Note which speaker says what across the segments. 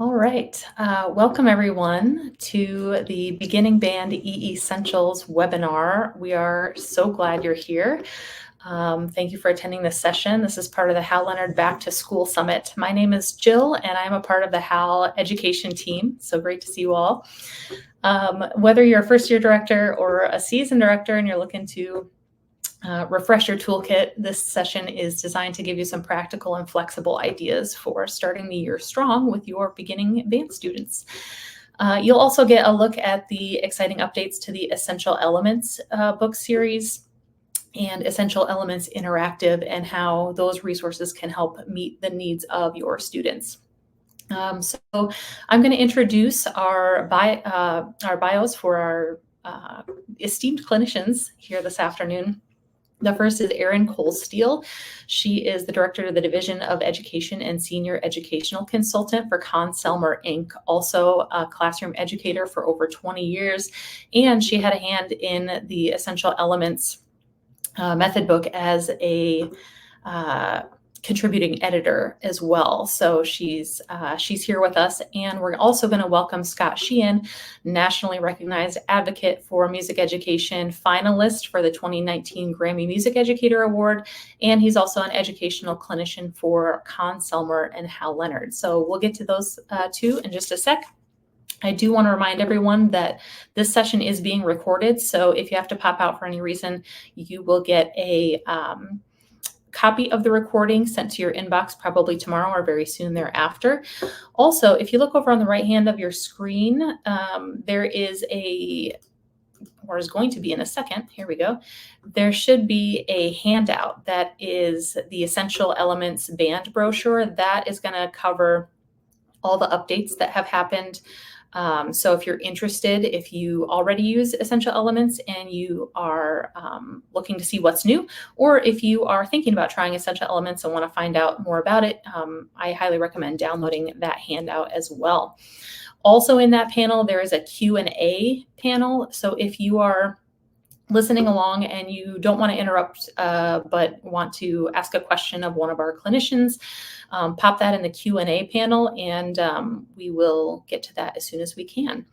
Speaker 1: All right. Welcome everyone to the Beginning Band EEessentials webinar. We are so glad you're here. Thank you for attending this session. This is part of the Hal Leonard Back to School Summit. My name is Jill and I'm a part of the Hal education team. So great to see you all. Whether you're a first year director or a seasoned director and you're looking to refresh your toolkit, this session is designed to give you some practical and flexible ideas for starting the year strong with your beginning band students. You'll also get a look at the exciting updates to the Essential Elements book series and Essential Elements Interactive and how those resources can help meet the needs of your students. So I'm going to introduce our bios for our esteemed clinicians here this afternoon. The first is Erin Colesteele. She is the director of the Division of Education and Senior Educational Consultant for Conn-Selmer Inc., also a classroom educator for over 20 years. And she had a hand in the Essential Elements method book as a contributing editor as well. So she's here with us, and we're also going to welcome Scott Sheehan, nationally recognized advocate for music education, finalist for the 2019 Grammy Music Educator Award, and he's also an educational clinician for Conn-Selmer and Hal Leonard. So we'll get to those two in just a sec. I do want to remind everyone that this session is being recorded, so if you have to pop out for any reason, you will get a copy of the recording sent to your inbox probably tomorrow or very soon thereafter. Also, if you look over on the right hand of your screen, there is is going to be in a second, here we go, there should be a handout that is the Essential Elements band brochure. That is going to cover all the updates that have happened. So if you're interested, if you already use Essential Elements and you are looking to see what's new, or if you are thinking about trying Essential Elements and want to find out more about it, I highly recommend downloading that handout as well. Also in that panel, there is a Q&A panel. So if you are listening along and you don't want to interrupt, but want to ask a question of one of our clinicians, pop that in the Q&A panel, and we will get to that as soon as we can.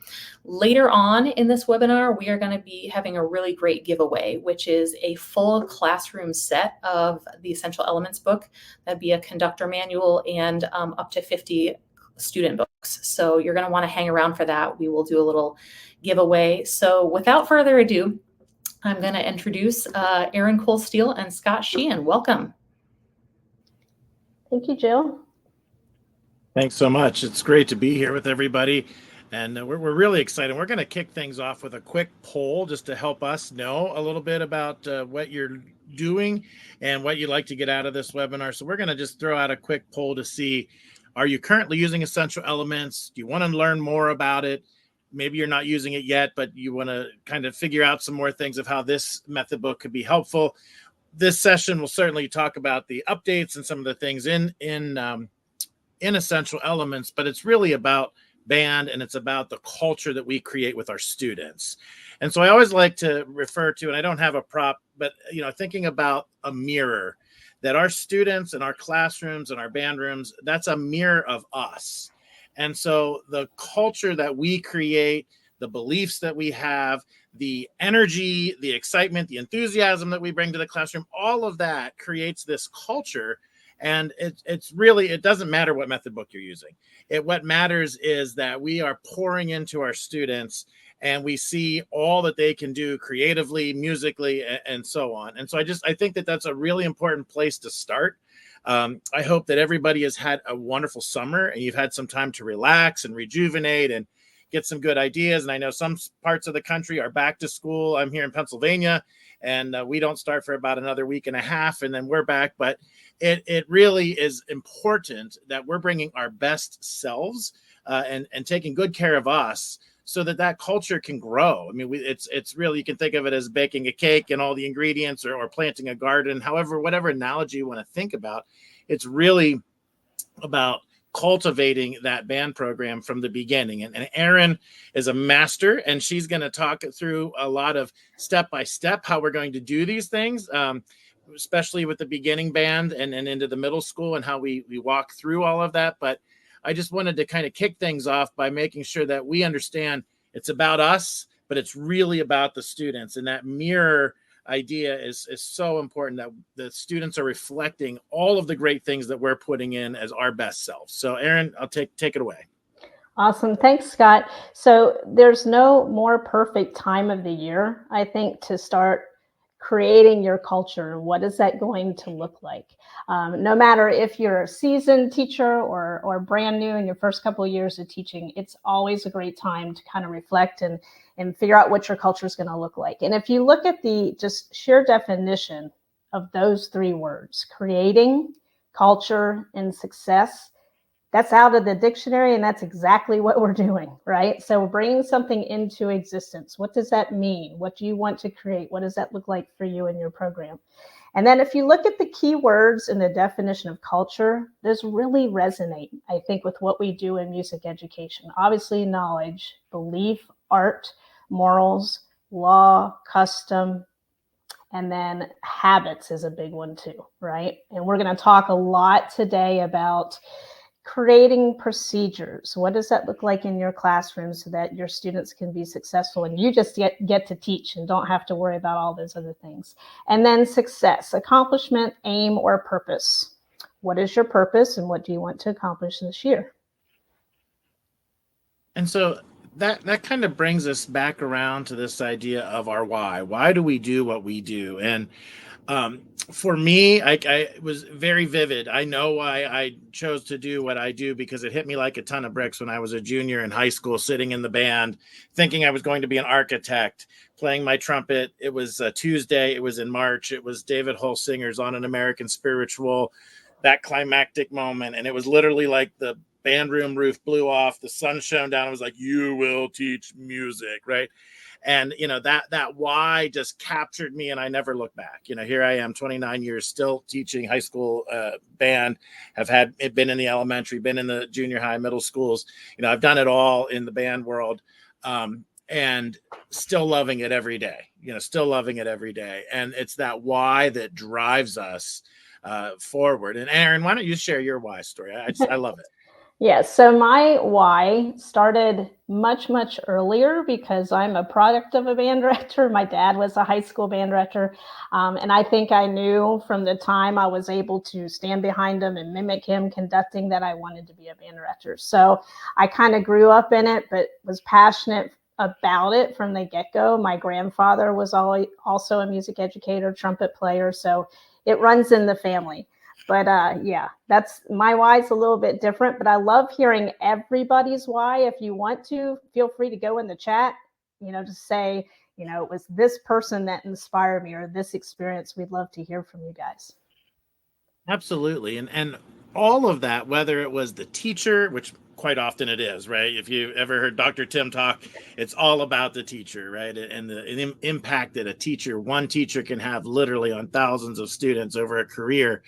Speaker 1: Later on in this webinar, we are going to be having a really great giveaway, which is a full classroom set of the Essential Elements book. That'd be a conductor manual and up to 50 student books. So you're going to want to hang around for that. We will do a little giveaway. So without further ado, I'm going to introduce Erin Colesteele and Scott Sheehan. Welcome.
Speaker 2: Thank you, Jill.
Speaker 3: Thanks so much. It's great to be here with everybody. And we're really excited. We're going to kick things off with a quick poll just to help us know a little bit about what you're doing and what you'd like to get out of this webinar. So we're going to just throw out a quick poll to see, are you currently using Essential Elements? Do you want to learn more about it? Maybe you're not using it yet, but you want to kind of figure out some more things of how this method book could be helpful. This session will certainly talk about the updates and some of the things in Essential Elements, but it's really about band and it's about the culture that we create with our students. And so I always like to refer to, and I don't have a prop, but thinking about a mirror, that our students and our classrooms and our band rooms, that's a mirror of us. And so the culture that we create, the beliefs that we have, the energy, the excitement, the enthusiasm that we bring to the classroom, all of that creates this culture. And it's really, it doesn't matter what method book you're using. What matters is that we are pouring into our students and we see all that they can do creatively, musically, and so on. And so I think that that's a really important place to start. I hope that everybody has had a wonderful summer and you've had some time to relax and rejuvenate and get some good ideas. And I know some parts of the country are back to school. I'm here in Pennsylvania, and we don't start for about another week and a half, and then we're back. But it really is important that we're bringing our best selves and taking good care of us so that culture can grow. I mean, it's really, you can think of it as baking a cake and all the ingredients or planting a garden, however, whatever analogy you want to think about. It's really about cultivating that band program from the beginning. And Erin is a master, and she's going to talk through a lot of step-by-step how we're going to do these things, especially with the beginning band and into the middle school and how we walk through all of that. But I just wanted to kind of kick things off by making sure that we understand it's about us, but it's really about the students. And that mirror idea is so important, that the students are reflecting all of the great things that we're putting in as our best selves. So Erin, I'll take it away.
Speaker 2: Awesome. Thanks, Scott. So there's no more perfect time of the year, I think, to start creating your culture. What is that going to look like? No matter if you're a seasoned teacher or brand new in your first couple of years of teaching, it's always a great time to kind of reflect and figure out what your culture is going to look like. And if you look at the just sheer definition of those three words, creating, culture, and success, that's out of the dictionary, and that's exactly what we're doing, right? So we're bringing something into existence. What does that mean? What do you want to create? What does that look like for you in your program? And then if you look at the key words in the definition of culture, those really resonate, I think, with what we do in music education. Obviously, knowledge, belief, art, morals, law, custom, and then habits is a big one too, right? And we're going to talk a lot today about creating procedures. What does that look like in your classroom so that your students can be successful and you just get to teach and don't have to worry about all those other things? And then success, accomplishment, aim, or purpose. What is your purpose and what do you want to accomplish this year?
Speaker 3: And so that kind of brings us back around to this idea of our why. Why do we do what we do? And for me, I was very vivid. I know why I chose to do what I do, because it hit me like a ton of bricks when I was a junior in high school, sitting in the band, thinking I was going to be an architect, playing my trumpet. It was a Tuesday. It was in March. It was David Holsinger's On an American Spiritual, that climactic moment. And it was literally like the band room roof blew off. The sun shone down. I was like, you will teach music, right? And that why just captured me, and I never looked back. Here I am, 29 years, still teaching high school band. Have been in the elementary, been in the junior high, middle schools. I've done it all in the band world, and still loving it every day. Still loving it every day. And it's that why that drives us forward. And Erin, why don't you share your why story? I love it.
Speaker 2: Yeah, so my why started much, much earlier because I'm a product of a band director. My dad was a high school band director. And I think I knew from the time I was able to stand behind him and mimic him conducting that I wanted to be a band director. So I kind of grew up in it, but was passionate about it from the get-go. My grandfather was also a music educator, trumpet player. So it runs in the family. But yeah, that's my why is a little bit different, but I love hearing everybody's why. If you want to, feel free to go in the chat, just say, it was this person that inspired me or this experience. We'd love to hear from you guys.
Speaker 3: Absolutely. And all of that, whether it was the teacher, which quite often it is, right? If you ever heard Dr. Tim talk, it's all about the teacher, right? And the impact that one teacher can have literally on thousands of students over a career.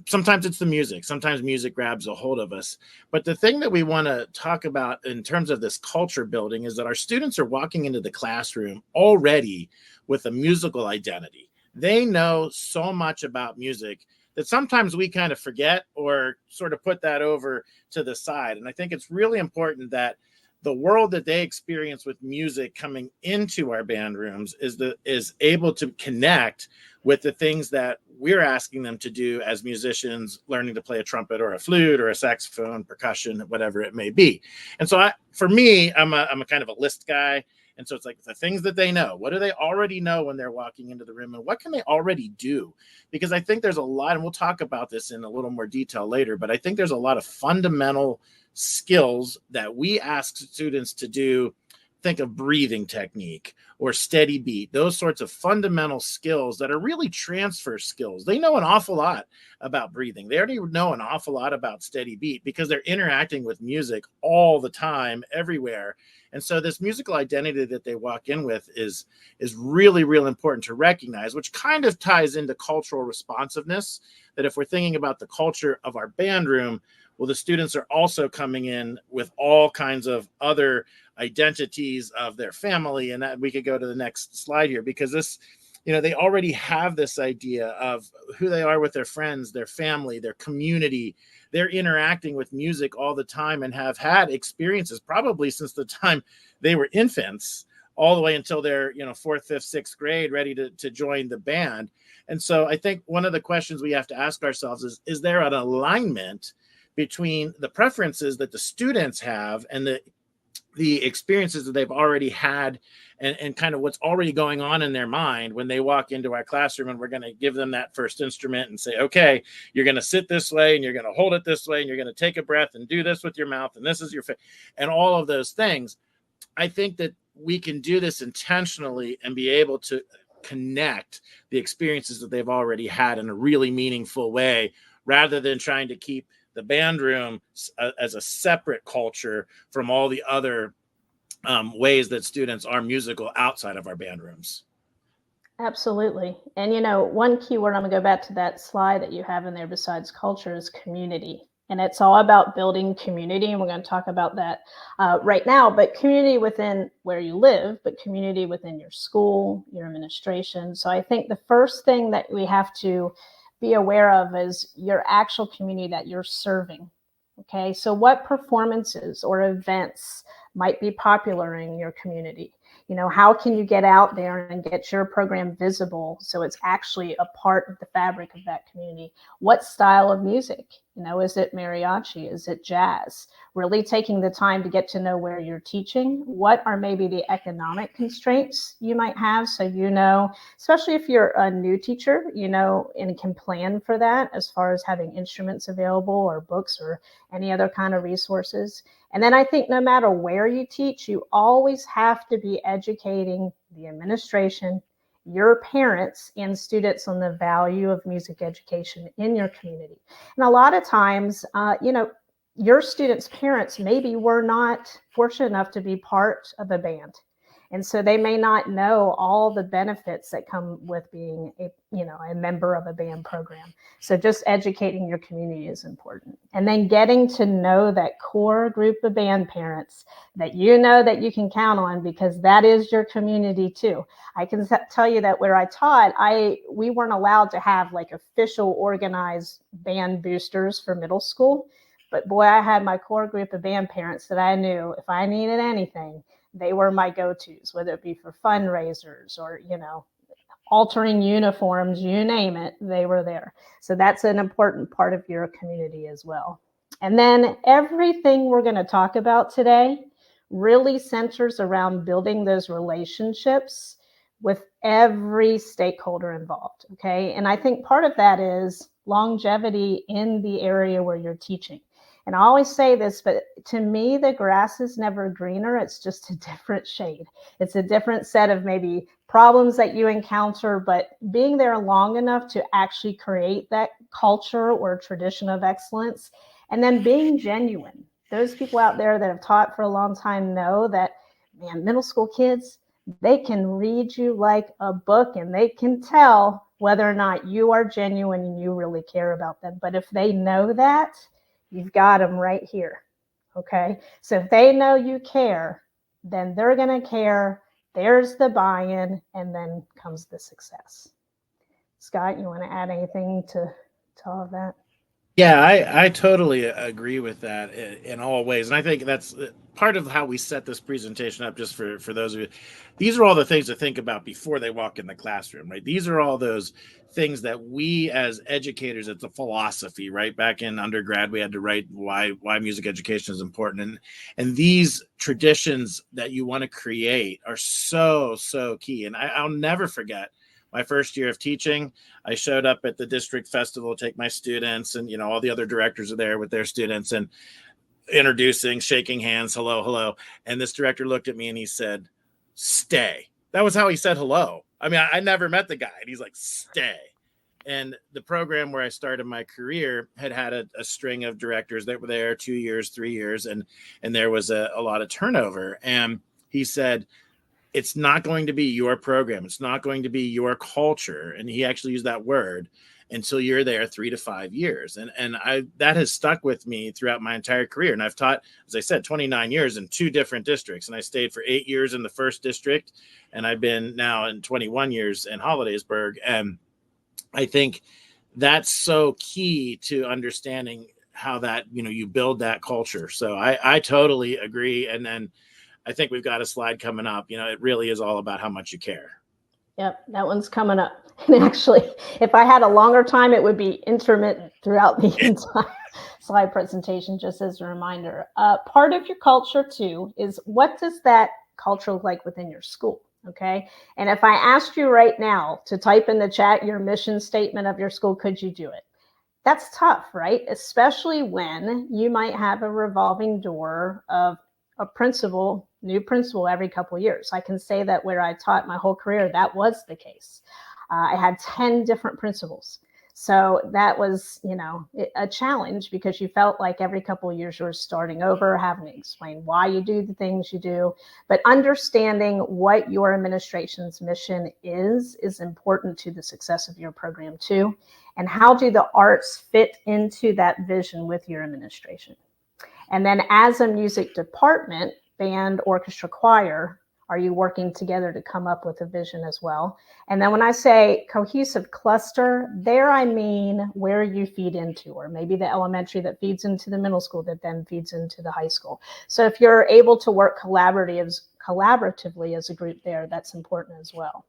Speaker 3: Sometimes it's the music. Sometimes music grabs a hold of us. But the thing that we want to talk about in terms of this culture building is that our students are walking into the classroom already with a musical identity. They know so much about music that sometimes we kind of forget or sort of put that over to the side. And I think it's really important that the world that they experience with music coming into our band rooms is able to connect with the things that we're asking them to do as musicians, learning to play a trumpet or a flute or a saxophone, percussion, whatever it may be. And so for me, I'm a kind of a list guy. And so it's like the things that they know. What do they already know when they're walking into the room, and what can they already do? Because I think there's a lot, and we'll talk about this in a little more detail later, but I think there's a lot of fundamental skills that we ask students to do. Think of breathing technique or steady beat, those sorts of fundamental skills that are really transfer skills. They know an awful lot about breathing. They already know an awful lot about steady beat because they're interacting with music all the time, everywhere. And so this musical identity that they walk in with is really, really important to recognize, which kind of ties into cultural responsiveness, that if we're thinking about the culture of our band room, well, the students are also coming in with all kinds of other identities of their family. And that we could go to the next slide here, because they already have this idea of who they are with their friends, their family, their community. They're interacting with music all the time and have had experiences probably since the time they were infants, all the way until they're, fourth, fifth, sixth grade, ready to join the band. And so I think one of the questions we have to ask ourselves is there an alignment between the preferences that the students have and the experiences that they've already had, and kind of what's already going on in their mind when they walk into our classroom, and we're going to give them that first instrument and say, okay, you're going to sit this way and you're going to hold it this way and you're going to take a breath and do this with your mouth and this is your face, and all of those things. I think that we can do this intentionally and be able to connect the experiences that they've already had in a really meaningful way, rather than trying to keep the band room as a separate culture from all the other ways that students are musical outside of our band rooms.
Speaker 2: Absolutely. And one key word, I'm going to go back to that slide that you have in there besides culture, is community. And it's all about building community. And we're going to talk about that right now, but community within where you live, but community within your school, your administration. So I think the first thing that we have to be aware of is your actual community that you're serving. Okay, so what performances or events might be popular in your community? How can you get out there and get your program visible so it's actually a part of the fabric of that community? What style of music? Is it mariachi? Is it jazz? Really taking the time to get to know where you're teaching. What are maybe the economic constraints you might have? So, especially if you're a new teacher, and can plan for that as far as having instruments available or books or any other kind of resources. And then I think no matter where you teach, you always have to be educating the administration, your parents, and students on the value of music education in your community. And a lot of times, your students' parents maybe were not fortunate enough to be part of a band. And so they may not know all the benefits that come with being a member of a band program. So just educating your community is important. And then getting to know that core group of band parents that that you can count on, because that is your community too. I can tell you that where I taught, we weren't allowed to have like official organized band boosters for middle school. But boy, I had my core group of band parents that I knew if I needed anything, they were my go-tos, whether it be for fundraisers or, altering uniforms, you name it, they were there. So that's an important part of your community as well. And then everything we're going to talk about today really centers around building those relationships with every stakeholder involved. Okay. And I think part of that is longevity in the area where you're teaching. And I always say this, but to me, the grass is never greener. It's just a different shade. It's a different set of maybe problems that you encounter, but being there long enough to actually create that culture or tradition of excellence, and then being genuine. Those people out there that have taught for a long time know that, man, middle school kids, they can read you like a book and they can tell whether or not you are genuine and you really care about them. But if they know that, you've got them right here. Okay. So if they know you care, then they're going to care. There's the buy-in, and then comes the success. Scott, you want to add anything to all of that?
Speaker 3: Yeah, I totally agree with that in all ways. And I think that's part of how we set this presentation up, just for those of you. These are all the things to think about before they walk in the classroom, right? These are all those things that we as educators, it's a philosophy, right? Back in undergrad, we had to write why music education is important. And these traditions that you want to create are so key. And I'll never forget my first year of teaching. I showed up at the district festival to take my students, and all the other directors are there with their students and introducing, shaking hands, hello. And this director looked at me and he said, "Stay." That was how he said hello. I mean, I never met the guy, and he's like, "Stay." And the program where I started my career had a string of directors that were there 2 years, 3 years, and there was a lot of turnover. And he said, "It's not going to be your program. It's not going to be your culture." And he actually used that word. until you're there 3 to 5 years. And that has stuck with me throughout my entire career. And I've taught, as I said, 29 years in 2 different districts. And I stayed for 8 years in the first district. And I've been now in 21 years in Hollidaysburg. And I think that's so key to understanding how that, you build that culture. So I totally agree. And then I think we've got a slide coming up. It really is all about how much you care.
Speaker 2: Yep, that one's coming up. And actually, if I had a longer time, it would be intermittent throughout the entire slide presentation, just as a reminder. Part of your culture, too, is what does that culture look like within your school? Okay. And if I asked you right now to type in the chat your mission statement of your school, could you do it? That's tough, right? Especially when you might have a revolving door of a new principal every couple of years. I can say that where I taught my whole career, that was the case. I had 10 different principals. So that was, a challenge because you felt like every couple of years you were starting over, having to explain why you do the things you do. But understanding what your administration's mission is important to the success of your program too. And how do the arts fit into that vision with your administration? And then as a music department, band, orchestra, choir, are you working together to come up with a vision as well? And then when I say cohesive cluster, there I mean where you feed into, or maybe the elementary that feeds into the middle school that then feeds into the high school. So if you're able to work collaboratively as a group there, that's important as well.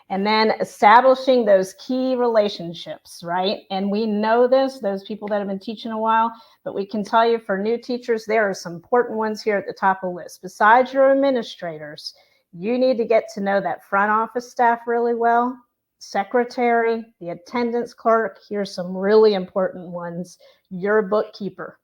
Speaker 2: And then establishing those key relationships, right? And we know this, those people that have been teaching a while, but we can tell you for new teachers, there are some important ones here at the top of the list. Besides your administrators, you need to get to know that front office staff really well, secretary, the attendance clerk. Here's some really important ones. Your bookkeeper.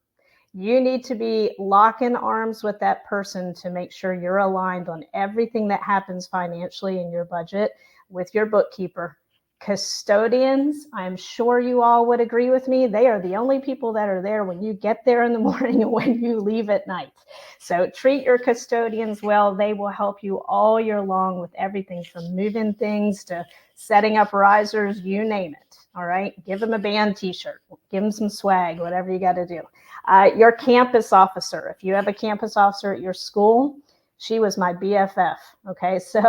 Speaker 2: You need to be locking arms with that person to make sure you're aligned on everything that happens financially in your budget with your bookkeeper. Custodians, I'm sure you all would agree with me. They are the only people that are there when you get there in the morning and when you leave at night. So treat your custodians well. They will help you all year long with everything from moving things to setting up risers, you name it. All right. Give them a band t-shirt, give them some swag, whatever you got to do. Your campus officer, if you have a campus officer at your school, she was my BFF. Okay. So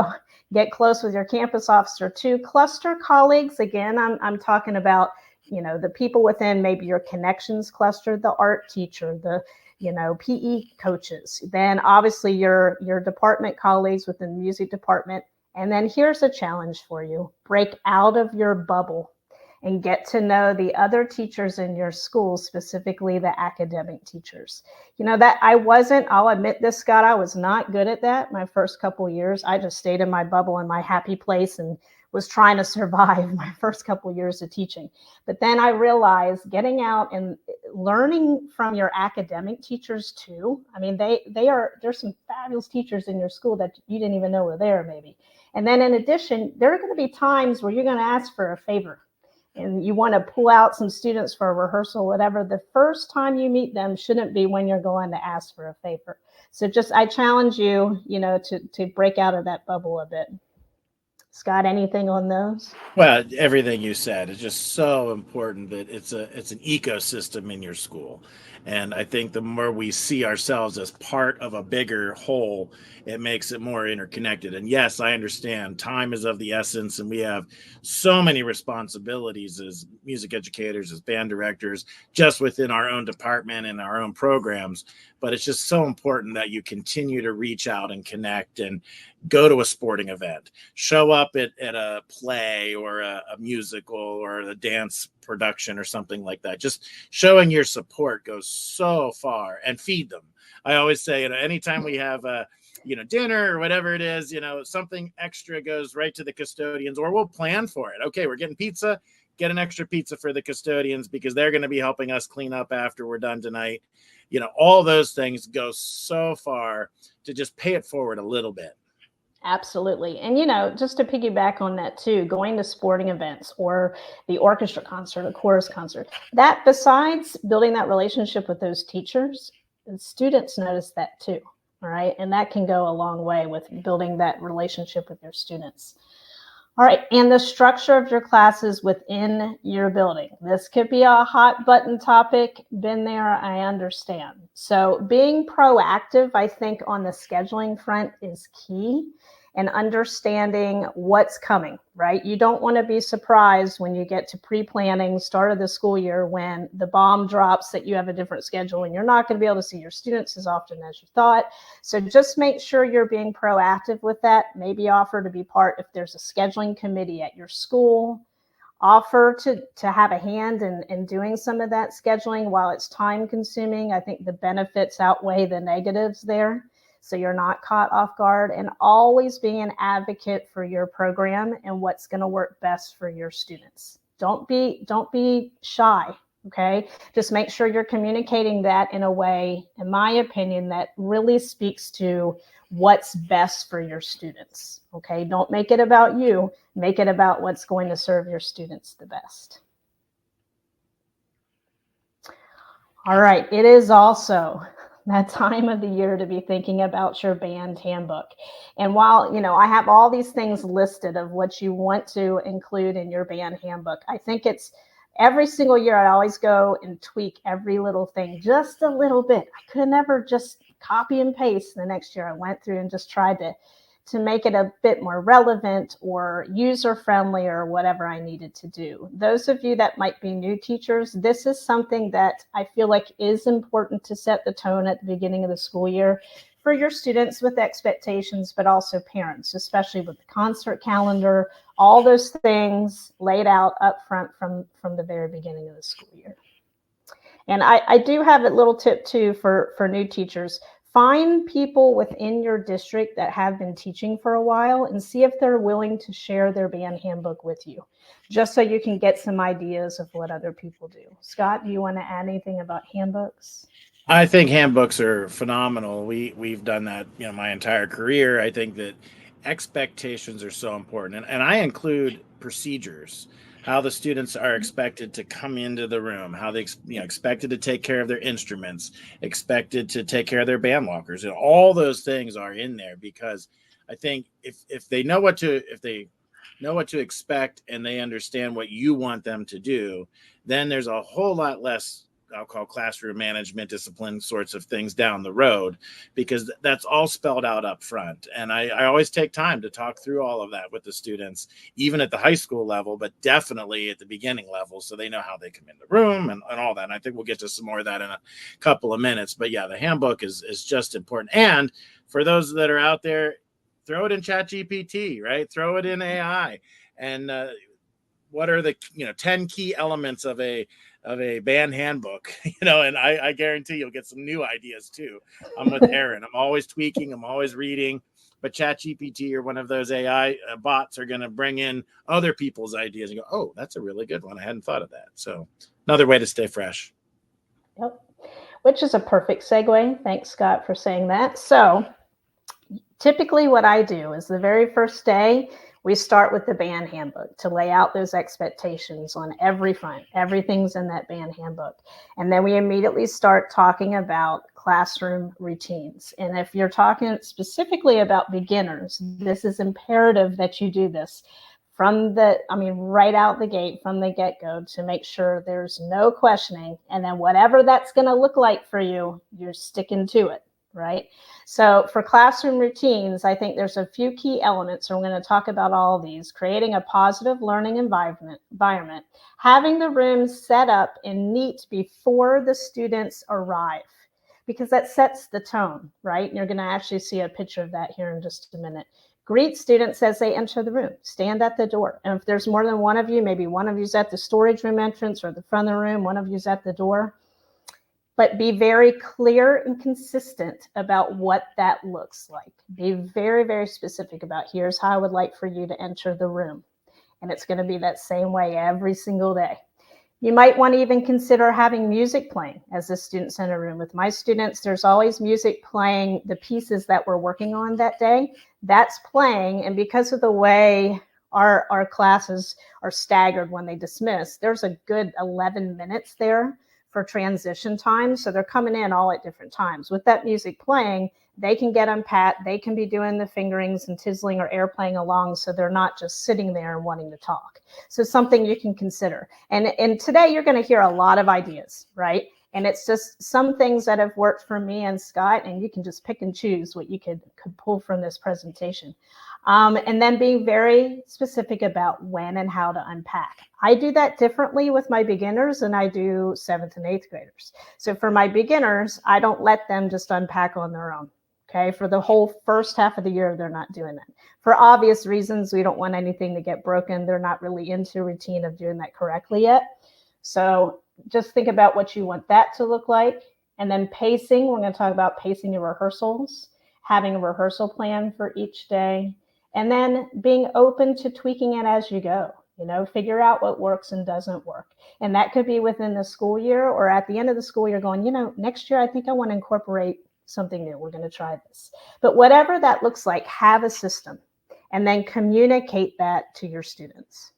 Speaker 2: get close with your campus officer too. Cluster colleagues. Again, I'm talking about, the people within maybe your connections cluster, the art teacher, the, PE coaches, then obviously your department colleagues within the music department. And then here's a challenge for you. Break out of your bubble and get to know the other teachers in your school, specifically the academic teachers. That I'll admit this, Scott, I was not good at that my first couple of years. I just stayed in my bubble in my happy place and was trying to survive my first couple of years of teaching. But then I realized getting out and learning from your academic teachers too. I mean, there's some fabulous teachers in your school that you didn't even know were there maybe. And then in addition, there are going to be times where you're going to ask for a favor and you want to pull out some students for a rehearsal, whatever. The first time you meet them shouldn't be when you're going to ask for a favor. So I challenge you, to break out of that bubble a bit. Scott, anything on those?
Speaker 3: Well, everything you said is just so important that it's an ecosystem in your school. And I think the more we see ourselves as part of a bigger whole, it makes it more interconnected. And yes, I understand time is of the essence, and we have so many responsibilities as music educators, as band directors, just within our own department and our own programs. But it's just so important that you continue to reach out and connect and go to a sporting event, show up at a play or a musical or a dance production or something like that. Just showing your support goes so far, and feed them. I always say, anytime we have a, dinner or whatever it is, something extra goes right to the custodians, or we'll plan for it. Okay, we're getting pizza, get an extra pizza for the custodians because they're going to be helping us clean up after we're done tonight. All those things go so far to just pay it forward a little bit.
Speaker 2: Absolutely. And, just to piggyback on that too, going to sporting events or the orchestra concert, a chorus concert, that besides building that relationship with those teachers, students notice that too. All right. And that can go a long way with building that relationship with your students. All right, and the structure of your classes within your building. This could be a hot button topic. Been there, I understand. So being proactive, I think, on the scheduling front is key, and understanding what's coming, right? You don't want to be surprised when you get to pre-planning, start of the school year, when the bomb drops that you have a different schedule and you're not going to be able to see your students as often as you thought. So just make sure you're being proactive with that. Maybe offer to be part, if there's a scheduling committee at your school, offer to have a hand in doing some of that scheduling. While it's time consuming, I think the benefits outweigh the negatives there. So you're not caught off guard, and always be an advocate for your program and what's going to work best for your students. Don't be shy. Okay, just make sure you're communicating that in a way, in my opinion, that really speaks to what's best for your students. Okay, don't make it about you, make it about what's going to serve your students the best. All right, it is also that time of the year to be thinking about your band handbook. And while, I have all these things listed of what you want to include in your band handbook, I think it's every single year I always go and tweak every little thing just a little bit. I could never just copy and paste the next year. I went through and just tried to make it a bit more relevant or user-friendly or whatever I needed to do. Those of you that might be new teachers, this is something that I feel like is important to set the tone at the beginning of the school year for your students with expectations, but also parents, especially with the concert calendar, all those things laid out up front from the very beginning of the school year. And I do have a little tip too for new teachers. Find people within your district that have been teaching for a while and see if they're willing to share their band handbook with you, just so you can get some ideas of what other people do. Scott, do you want to add anything about handbooks?
Speaker 3: I think handbooks are phenomenal. We've done that, my entire career. I think that expectations are so important, and I include procedures, how the students are expected to come into the room, how they expected to take care of their instruments, expected to take care of their band walkers, and all those things are in there, because I think if they know what to expect and they understand what you want them to do, then there's a whole lot less, I'll call, classroom management discipline sorts of things down the road, because that's all spelled out up front. And I always take time to talk through all of that with the students, even at the high school level, but definitely at the beginning level, so they know how they come in the room and all that. And I think we'll get to some more of that in a couple of minutes. But yeah, the handbook is just important. And for those that are out there, throw it in ChatGPT, right? Throw it in AI. And what are the 10 key elements of a band handbook, and I guarantee you'll get some new ideas too. I'm with Erin. I'm always tweaking. I'm always reading. But ChatGPT or one of those AI bots are going to bring in other people's ideas and go, oh, that's a really good one. I hadn't thought of that. So another way to stay fresh.
Speaker 2: Yep. Which is a perfect segue. Thanks, Scott, for saying that. So typically what I do is the very first day, we start with the band handbook to lay out those expectations on every front. Everything's in that band handbook. And then we immediately start talking about classroom routines. And if you're talking specifically about beginners, this is imperative that you do this right out the gate, from the get-go, to make sure there's no questioning. And then whatever that's going to look like for you, you're sticking to it. Right? So for classroom routines, I think there's a few key elements. So we're going to talk about all of these. Creating a positive learning environment, having the room set up and neat before the students arrive, because that sets the tone, right? And you're going to actually see a picture of that here in just a minute. Greet students as they enter the room. Stand at the door. And if there's more than one of you, maybe one of you's at the storage room entrance or the front of the room, one of you's at the door. But be very clear and consistent about what that looks like. Be very, very specific about, here's how I would like for you to enter the room. And it's going to be that same way every single day. You might want to even consider having music playing as the students in a room. With my students, there's always music playing the pieces that we're working on that day. That's playing. And because of the way our classes are staggered when they dismiss, there's a good 11 minutes there for transition time. So they're coming in all at different times. With that music playing, they can get unpacked. They can be doing the fingerings and tizzling or air playing along, so they're not just sitting there and wanting to talk. So something you can consider. And today you're going to hear a lot of ideas, right? And it's just some things that have worked for me and Scott, and you can just pick and choose what you could pull from this presentation. And then being very specific about when and how to unpack. I do that differently with my beginners than I do 7th and 8th graders. So for my beginners, I don't let them just unpack on their own. Okay, for the whole first half of the year, they're not doing that. For obvious reasons, we don't want anything to get broken. They're not really into a routine of doing that correctly yet. So just think about what you want that to look like. And then pacing, we're going to talk about pacing your rehearsals, having a rehearsal plan for each day, and then being open to tweaking it as you go. You know, figure out what works and doesn't work. And that could be within the school year or at the end of the school year going, you know, next year I think I want to incorporate something new. We're going to try this. But whatever that looks like, have a system and then communicate that to your students.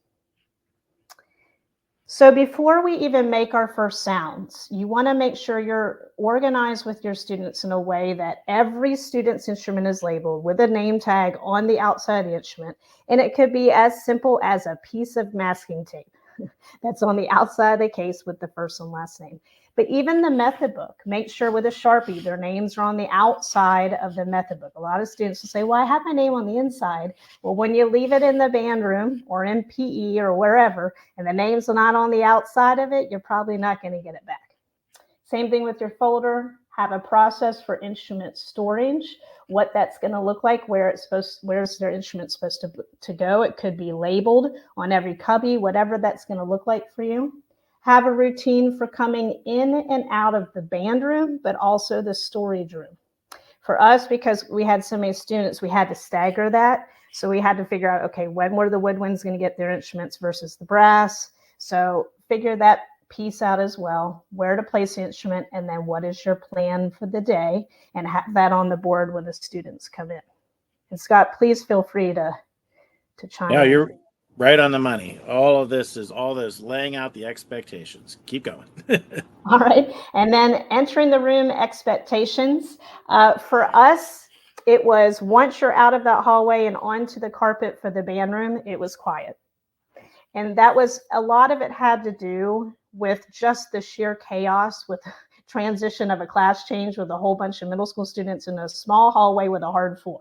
Speaker 2: So before we even make our first sounds, you want to make sure you're organized with your students in a way that every student's instrument is labeled with a name tag on the outside of the instrument. And it could be as simple as a piece of masking tape that's on the outside of the case with the first and last name. But even the method book, make sure with a Sharpie, their names are on the outside of the method book. A lot of students will say, well, I have my name on the inside. Well, when you leave it in the band room or in PE or wherever, and the names are not on the outside of it, you're probably not going to get it back. Same thing with your folder. Have a process for instrument storage, what that's going to look like, where's their instrument supposed to go. It could be labeled on every cubby, whatever that's going to look like for you. Have a routine for coming in and out of the band room, but also the storage room. For us, because we had so many students, we had to stagger that. So we had to figure out, okay, when were the woodwinds going to get their instruments versus the brass? So figure that piece out as well, where to place the instrument, and then what is your plan for the day, and have that on the board when the students come in. And Scott, please feel free to chime in.
Speaker 3: Yeah, you're right on the money. All this laying out the expectations. Keep going.
Speaker 2: All right. And then entering the room expectations. For us, it was once you're out of that hallway and onto the carpet for the band room, it was quiet. And that was a lot of it had to do with just the sheer chaos with transition of a class change with a whole bunch of middle school students in a small hallway with a hard floor.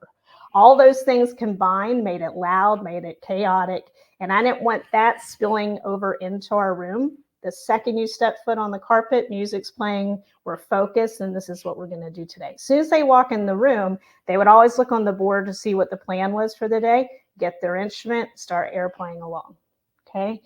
Speaker 2: All those things combined made it loud, made it chaotic. And I didn't want that spilling over into our room. The second you step foot on the carpet, music's playing, we're focused, and this is what we're going to do today. As soon as they walk in the room, they would always look on the board to see what the plan was for the day, get their instrument, start air playing along. Okay,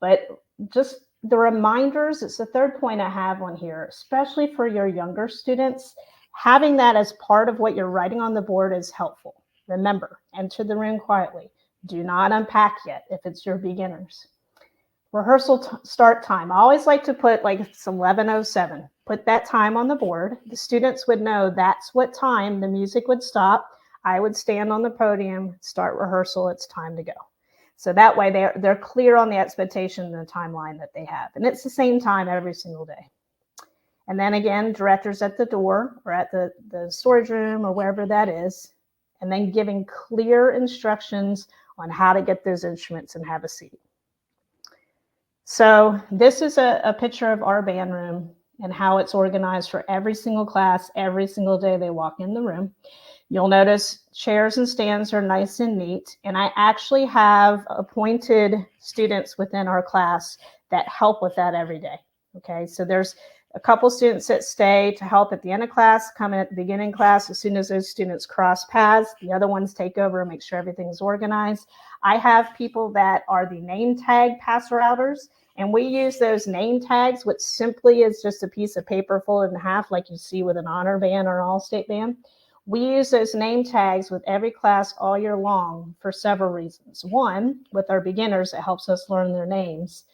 Speaker 2: but just the reminders, it's the third point I have on here, especially for your younger students, having that as part of what you're writing on the board is helpful. Remember, enter the room quietly. Do not unpack yet if it's your beginners. Rehearsal start time. I always like to put like it's 11:07. Put that time on the board. The students would know that's what time the music would stop. I would stand on the podium, start rehearsal. It's time to go. So that way they're clear on the expectation and the timeline that they have. And it's the same time every single day. And then again, directors at the door or at the storage room or wherever that is, and then giving clear instructions on how to get those instruments and have a seat. So this is a picture of our band room and how it's organized for every single class, every single day they walk in the room. You'll notice chairs and stands are nice and neat. And I actually have appointed students within our class that help with that every day. Okay, so there's a couple students that stay to help at the end of class, come in at the beginning of class. As soon as those students cross paths, the other ones take over and make sure everything's organized. I have people that are the name tag passer outers, and we use those name tags, which simply is just a piece of paper folded in half like you see with an honor band or an all-state band. We use those name tags with every class all year long for several reasons. One, with our beginners, it helps us learn their names.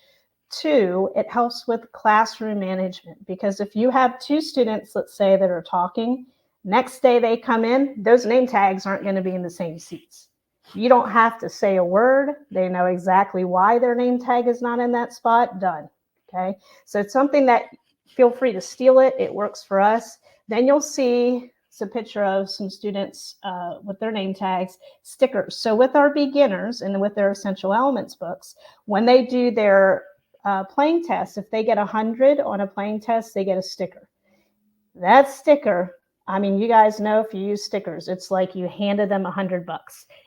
Speaker 2: Two, it helps with classroom management, because if you have two students, let's say, that are talking, next day they come in, those name tags aren't going to be in the same seats. You don't have to say a word. They know exactly why their name tag is not in that spot. Done. Okay. So it's something that feel free to steal it. It works for us. Then you'll see It's a picture of some students with their name tags, stickers. So with our beginners and with their essential elements books, when they do their playing test, if they get 100 on a playing test, they get a sticker. That sticker, I mean, you guys know if you use stickers, it's like you handed them $100.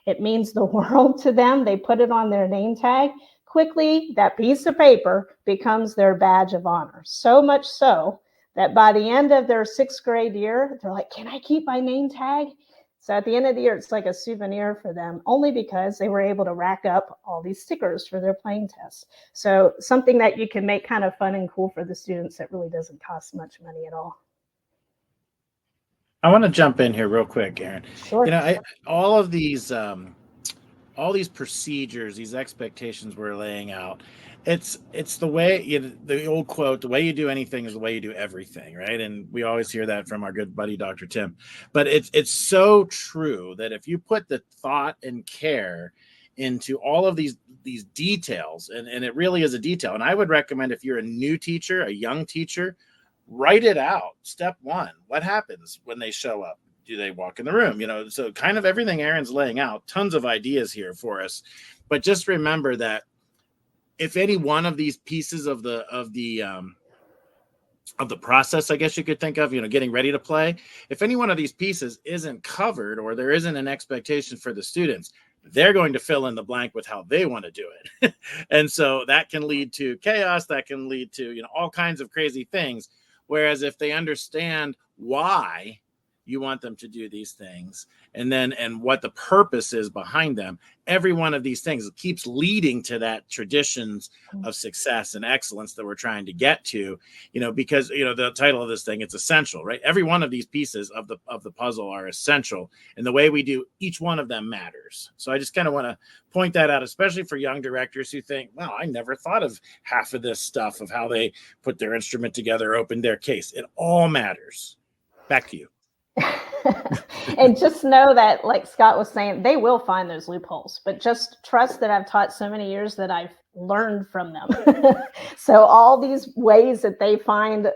Speaker 2: It means the world to them. They put it on their name tag. Quickly, that piece of paper becomes their badge of honor. So much so that by the end of their 6th grade year, they're like, can I keep my name tag? So at the end of the year, it's like a souvenir for them, only because they were able to rack up all these stickers for their playing tests. So something that you can make kind of fun and cool for the students that really doesn't cost much money at all.
Speaker 3: I want to jump in here real quick, Erin.
Speaker 2: Sure.
Speaker 3: All of these procedures, these expectations we're laying out, it's the way, the old quote, the way you do anything is the way you do everything, right? And we always hear that from our good buddy Dr. Tim. But it's so true that if you put the thought and care into all of these details, and it really is a detail. And I would recommend, if you're a new teacher, a young teacher, write it out. Step 1, what happens when they show up? Do they walk in the room? So kind of everything Erin's laying out, tons of ideas here for us. But just remember that if any one of these pieces of the process, I guess you could think of, getting ready to play, if any one of these pieces isn't covered, or there isn't an expectation for the students, they're going to fill in the blank with how they want to do it. And so that can lead to chaos. That can lead to, all kinds of crazy things. Whereas if they understand why you want them to do these things, and what the purpose is behind them, every one of these things keeps leading to that traditions of success and excellence that we're trying to get to, because, the title of this thing, it's essential, right? Every one of these pieces of the puzzle are essential, and the way we do each one of them matters. So I just kind of want to point that out, especially for young directors who think, wow, I never thought of half of this stuff, of how they put their instrument together, opened their case. It all matters. Back to you.
Speaker 2: And just know that, like Scott was saying, they will find those loopholes, but just trust that I've taught so many years that I've learned from them. So all these ways that they find,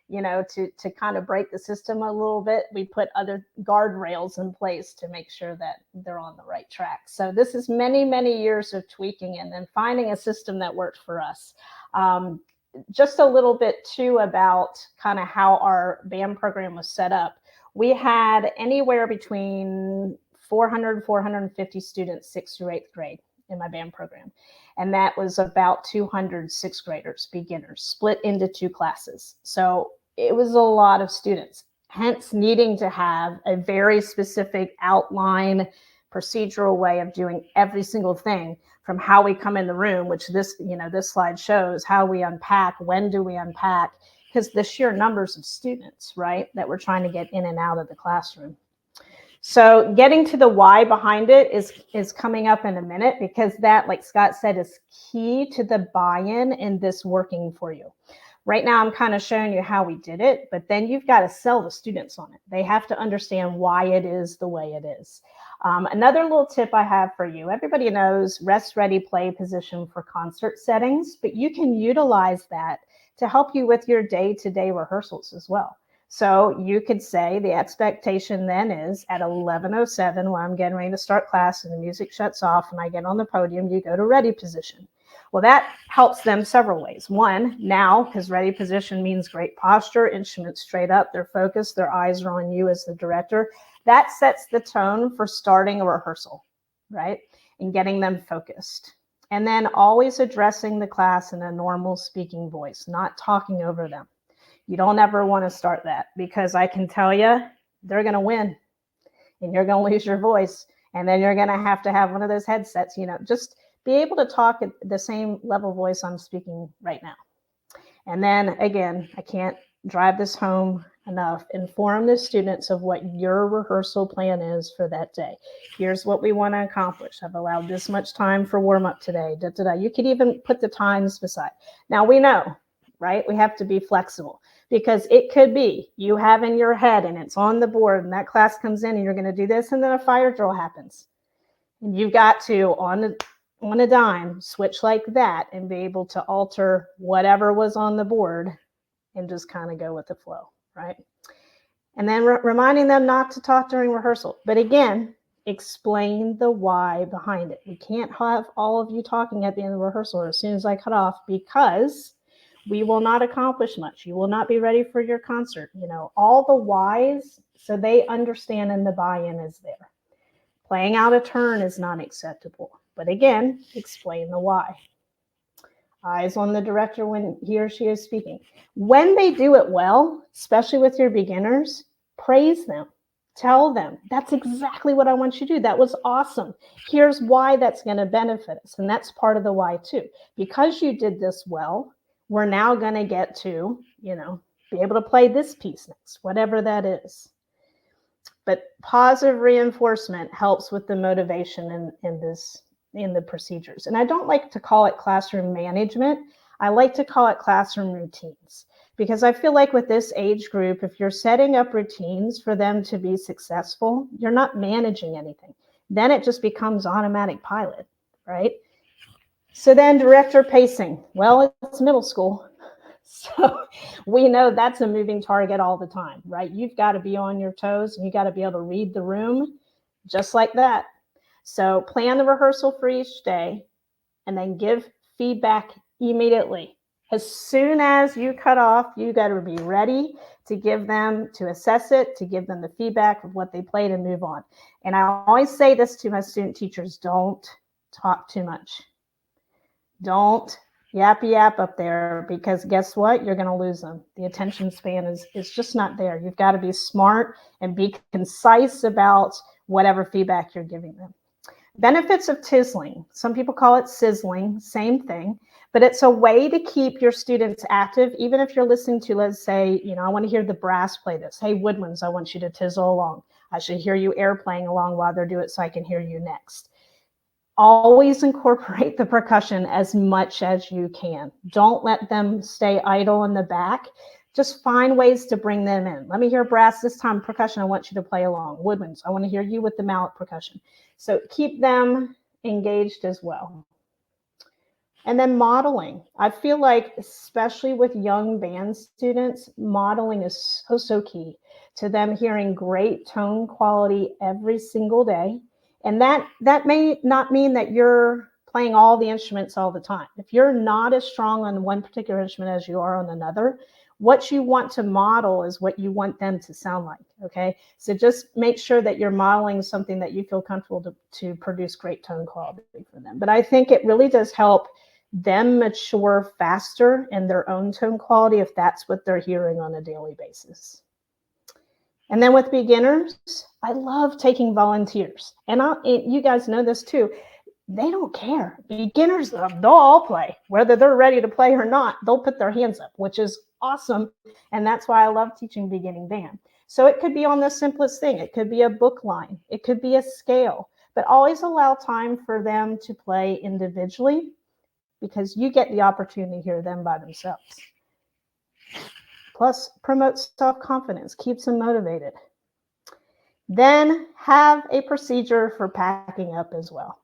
Speaker 2: to kind of break the system a little bit, we put other guardrails in place to make sure that they're on the right track. So this is many, many years of tweaking and then finding a system that worked for us. Just a little bit too about kind of how our band program was set up. We had anywhere between 400 and 450 students, 6th through 8th grade in my band program. And that was about 200 6th graders, beginners, split into 2 classes. So it was a lot of students, hence needing to have a very specific outline, procedural way of doing every single thing, from how we come in the room, which this slide shows how we unpack, when do we unpack, because the sheer numbers of students, right, that we're trying to get in and out of the classroom. So getting to the why behind it is coming up in a minute, because that, like Scott said, is key to the buy-in in this working for you. Right now, I'm kind of showing you how we did it, but then you've got to sell the students on it. They have to understand why it is the way it is. Another little tip I have for you, everybody knows rest, ready, play position for concert settings, but you can utilize that to help you with your day-to-day rehearsals as well. So you could say the expectation then is at 11:07, when I'm getting ready to start class and the music shuts off and I get on the podium, you go to ready position. Well, that helps them several ways. One, now, because ready position means great posture, instrument straight up, they're focused, their eyes are on you as the director. That sets the tone for starting a rehearsal, right? And getting them focused. And then always addressing the class in a normal speaking voice, not talking over them. You don't ever want to start that, because I can tell you, they're going to win and you're going to lose your voice. And then you're going to have one of those headsets, just be able to talk at the same level voice I'm speaking right now. And then again, I can't drive this home enough. Inform the students of what your rehearsal plan is for that day. Here's what we want to accomplish. I've allowed this much time for warm up today. You could even put the times beside. Now we know, right? We have to be flexible, because it could be you have in your head and it's on the board and that class comes in and you're going to do this and then a fire drill happens. And you've got to, on a dime, switch like that and be able to alter whatever was on the board and just kind of go with the flow, right? And then reminding them not to talk during rehearsal. But again, explain the why behind it. We can't have all of you talking at the end of rehearsal or as soon as I cut off, because we will not accomplish much. You will not be ready for your concert. You know, all the whys, so they understand and the buy-in is there. Playing out a turn is not acceptable. But again, explain the why. Eyes on the director when he or she is speaking. When they do it well, especially with your beginners, praise them. Tell them, that's exactly what I want you to do. That was awesome. Here's why that's going to benefit us. And that's part of the why too. Because you did this well, we're now going to get to, you know, be able to play this piece next, whatever that is. But positive reinforcement helps with the motivation in the procedures. And I don't like to call it classroom management. I like to call it classroom routines, because I feel like with this age group, if you're setting up routines for them to be successful, you're not managing anything. Then it just becomes automatic pilot, right? So then director pacing. Well, it's middle school. So we know that's a moving target all the time, right? You've got to be on your toes and you got to be able to read the room just like that. So plan the rehearsal for each day and then give feedback immediately. As soon as you cut off, you got to be ready to give them, to assess it, to give them the feedback of what they played and move on. And I always say this to my student teachers, don't talk too much. Don't yap up there, because guess what? You're going to lose them. The attention span is just not there. You've got to be smart and be concise about whatever feedback you're giving them. Benefits of tizzling. Some people call it sizzling, same thing, but it's a way to keep your students active. Even if you're listening to, let's say, you know, I want to hear the brass play this. Hey, woodwinds, I want you to tizzle along. I should hear you air playing along while they're doing it so I can hear you next. Always incorporate the percussion as much as you can. Don't let them stay idle in the back. Just find ways to bring them in. Let me hear brass this time. Percussion, I want you to play along. Woodwinds, I want to hear you with the mallet percussion. So keep them engaged as well. And then modeling. I feel like, especially with young band students, modeling is so key to them hearing great tone quality every single day. And that may not mean that you're playing all the instruments all the time. If you're not as strong on one particular instrument as you are on another, what you want to model is what you want them to sound like, okay? So just make sure that you're modeling something that you feel comfortable to produce great tone quality for them. But I think it really does help them mature faster in their own tone quality if that's what they're hearing on a daily basis. And then with beginners, I love taking volunteers. And you guys know this too. They don't care. Beginners, they'll all play. Whether they're ready to play or not, they'll put their hands up, which is awesome. And that's why I love teaching beginning band. So it could be on the simplest thing. It could be a book line. It could be a scale. But always allow time for them to play individually, because you get the opportunity to hear them by themselves. Plus, promotes self-confidence, keeps them motivated. Then have a procedure for packing up as well.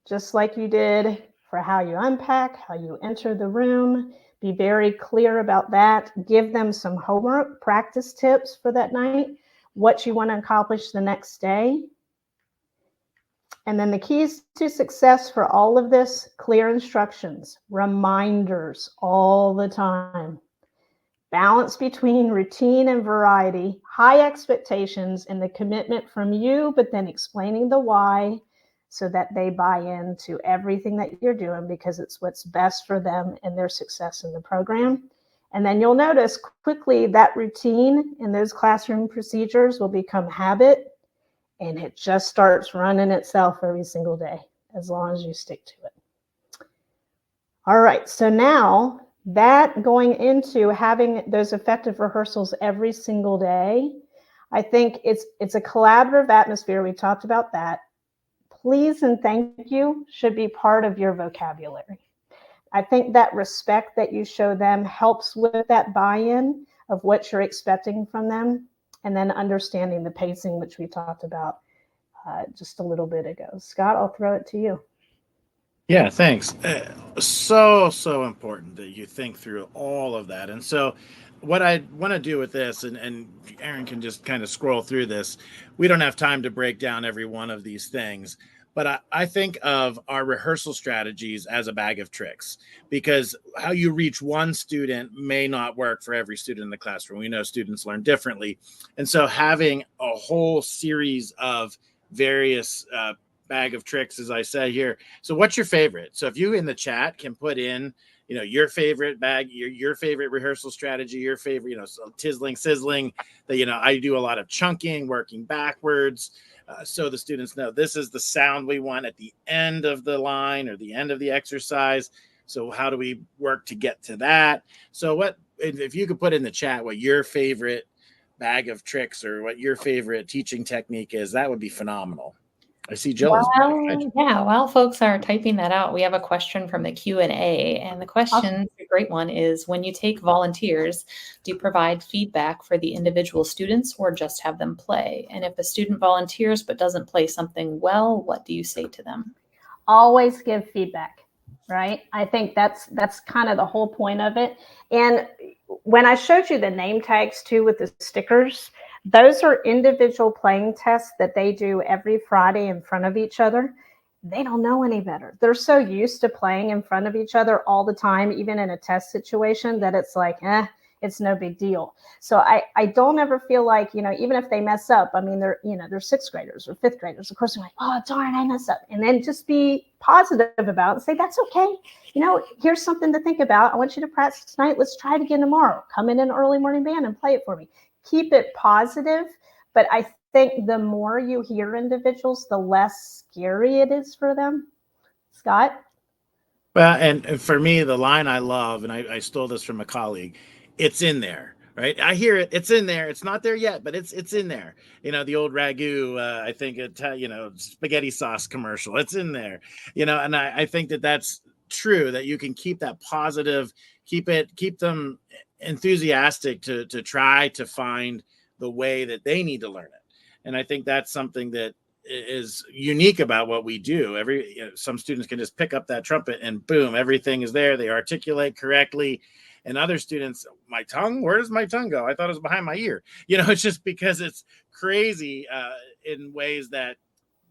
Speaker 2: Just like you did for how you unpack, how you enter the room, be very clear about that. Give them some homework, practice tips for that night, what you want to accomplish the next day. And then the keys to success for all of this: clear instructions, reminders all the time, balance between routine and variety, high expectations, and the commitment from you, but then explaining the why so that they buy into everything that you're doing, because it's what's best for them and their success in the program. And then you'll notice quickly that routine and those classroom procedures will become habit, and it just starts running itself every single day as long as you stick to it. All right, so now that going into having those effective rehearsals every single day, I think it's a collaborative atmosphere. We talked about that. Please and thank you should be part of your vocabulary. I think that respect that you show them helps with that buy-in of what you're expecting from them, and then understanding the pacing, which we talked about just a little bit ago. Scott, I'll throw it to you.
Speaker 3: Yeah, thanks. So important that you think through all of that. And so what I want to do with this, and Erin can just kind of scroll through this. We don't have time to break down every one of these things, but I think of our rehearsal strategies as a bag of tricks, because how you reach one student may not work for every student in the classroom. We know students learn differently. And so having a whole series of various bag of tricks, as I say here. So what's your favorite? So if you in the chat can put in, your favorite bag, your favorite rehearsal strategy, your favorite, so tizzling, sizzling, that, I do a lot of chunking, working backwards. So the students know this is the sound we want at the end of the line or the end of the exercise. So how do we work to get to that? So if you could put in the chat what your favorite bag of tricks or what your favorite teaching technique is, that would be phenomenal. I see Jill is back.
Speaker 1: Yeah, while folks are typing that out, we have a question from the Q&A. And the question, a great one, is when you take volunteers, do you provide feedback for the individual students or just have them play? And if a student volunteers but doesn't play something well, what do you say to them?
Speaker 2: Always give feedback, right? I think that's kind of the whole point of it. And when I showed you the name tags too with the stickers, those are individual playing tests that they do every Friday in front of each other. They don't know any better. They're so used to playing in front of each other all the time, even in a test situation, that it's like, it's no big deal. So I don't ever feel like, even if they mess up, I mean, they're sixth graders or fifth graders. Of course, they're like, oh, darn, I messed up. And then just be positive about it and say, that's okay. Here's something to think about. I want you to practice tonight. Let's try it again tomorrow. Come in an early morning band and play it for me. Keep it positive. But I think the more you hear individuals, the less scary it is for them. Scott?
Speaker 3: Well, and for me, the line I love, and I stole this from a colleague, it's in there, right? I hear it. It's in there. It's not there yet, but it's in there. The old ragu, I think, spaghetti sauce commercial. It's in there, and I think that's true, that you can keep that positive, keep them enthusiastic to try to find the way that they need to learn it. And I think that's something that is unique about what we do. Some students can just pick up that trumpet and boom, everything is there. They articulate correctly. And other students, my tongue, where does my tongue go? I thought it was behind my ear. It's just because it's crazy in ways that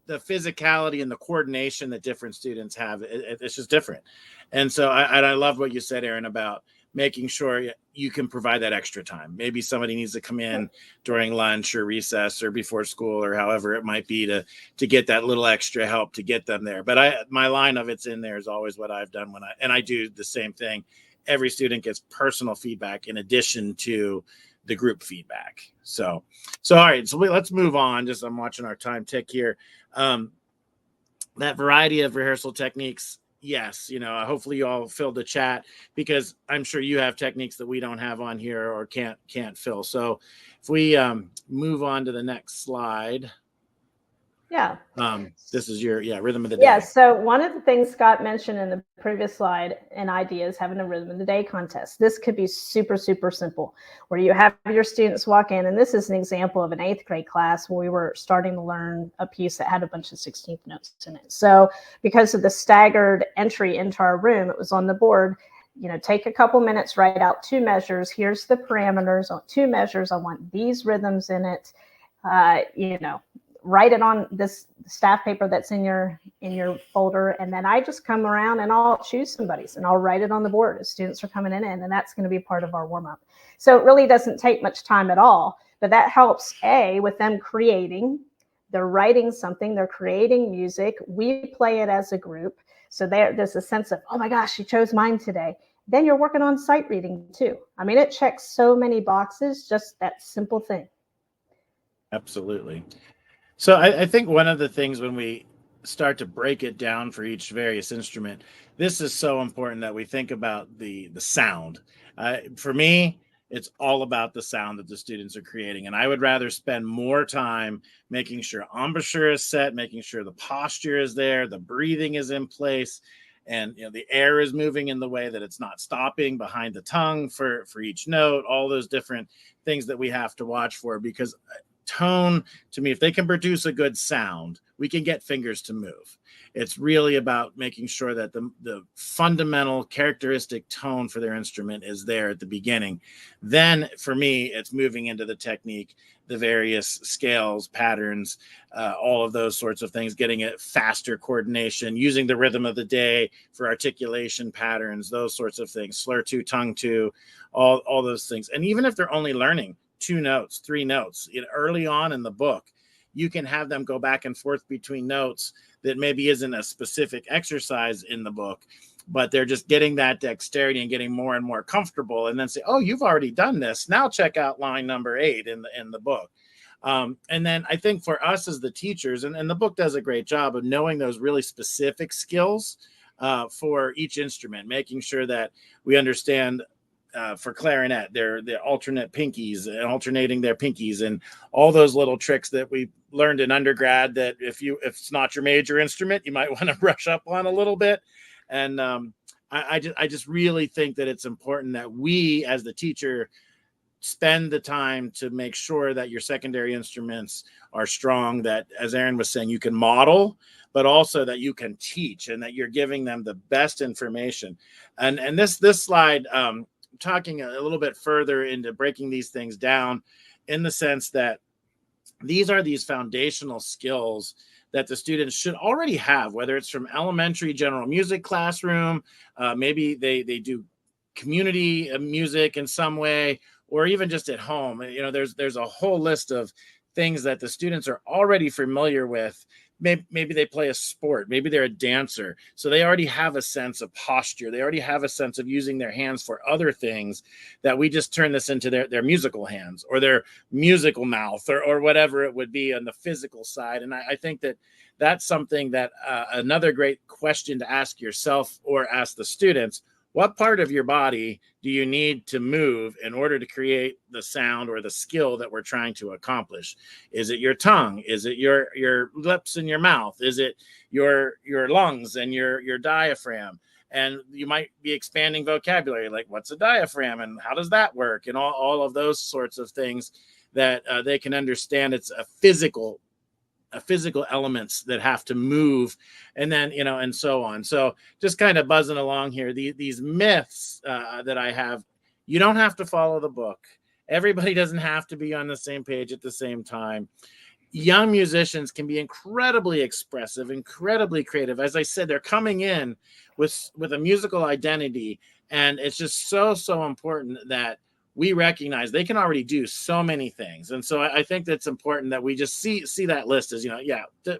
Speaker 3: the physicality and the coordination that different students have, it's just different. And so I love what you said, Erin, about making sure you can provide that extra time. Maybe somebody needs to come in during lunch or recess or before school or however it might be to get that little extra help to get them there. But my line of it's in there is always what I've done and I do the same thing. Every student gets personal feedback in addition to the group feedback. So all right, so let's move on. I'm watching our time tick here. That variety of rehearsal techniques, yes, hopefully you all filled the chat, because I'm sure you have techniques that we don't have on here or can't fill. So if we move on to the next slide.
Speaker 2: Yeah.
Speaker 3: This is your rhythm of the day.
Speaker 2: Yeah. So one of the things Scott mentioned in the previous slide, an idea is having a rhythm of the day contest. This could be super, super simple, where you have your students walk in, and this is an example of an 8th grade class where we were starting to learn a piece that had a bunch of 16th notes in it. So because of the staggered entry into our room, it was on the board. Take a couple minutes, write out 2 measures. Here's the parameters on 2 measures. I want these rhythms in it. Write it on this staff paper that's in your folder, and then I just come around and I'll choose somebody's and I'll write it on the board as students are coming in, and that's going to be part of our warm-up. So it really doesn't take much time at all, but that helps with them creating. They're writing something, they're creating music, we play it as a group, so there's a sense of, oh my gosh, she chose mine today. Then you're working on sight reading too. I mean, it checks so many boxes, just that simple thing.
Speaker 3: Absolutely. So I think one of the things when we start to break it down for each various instrument, this is so important that we think about the sound. For me, it's all about the sound that the students are creating. And I would rather spend more time making sure embouchure is set, making sure the posture is there, the breathing is in place, and the air is moving in the way that it's not stopping behind the tongue for each note, all those different things that we have to watch for, because tone, to me, if they can produce a good sound, we can get fingers to move. It's really about making sure that the fundamental characteristic tone for their instrument is there at the beginning. Then for me, it's moving into the technique, the various scales, patterns, all of those sorts of things, getting it faster coordination, using the rhythm of the day for articulation patterns, those sorts of things, slur two, tongue two, all those things. And even if they're only learning 2 notes, 3 notes, early on in the book, you can have them go back and forth between notes that maybe isn't a specific exercise in the book, but they're just getting that dexterity and getting more and more comfortable, and then say, oh, you've already done this. Now check out line number 8 in the book. And then I think for us as the teachers, and the book does a great job of knowing those really specific skills for each instrument, making sure that we understand for clarinet, the alternate pinkies and alternating their pinkies and all those little tricks that we learned in undergrad that if it's not your major instrument, you might want to brush up on a little bit. And I just really think that it's important that we as the teacher spend the time to make sure that your secondary instruments are strong, that, as Erin was saying, you can model, but also that you can teach and that you're giving them the best information. And this slide, talking a little bit further into breaking these things down in the sense that these foundational skills that the students should already have, whether it's from elementary general music classroom, maybe they do community music in some way, or even just at home. There's a whole list of things that the students are already familiar with. Maybe they play a sport, maybe they're a dancer, so they already have a sense of posture, they already have a sense of using their hands for other things, that we just turn this into their musical hands or their musical mouth or whatever it would be on the physical side. And I think that's something that another great question to ask yourself or ask the students: what part of your body do you need to move in order to create the sound or the skill that we're trying to accomplish? Is it your tongue? Is it your lips and your mouth? Is it your lungs and your diaphragm? And you might be expanding vocabulary, like what's a diaphragm and how does that work? And all of those sorts of things that they can understand. It's a physical elements that have to move, and then and so on. So just kind of buzzing along here, these myths that I have: you don't have to follow the book, everybody doesn't have to be on the same page at the same time. Young musicians can be incredibly expressive, incredibly creative. As I said, they're coming in with a musical identity, and it's just so important that we recognize they can already do so many things. And so I think that's important that we just see that list as,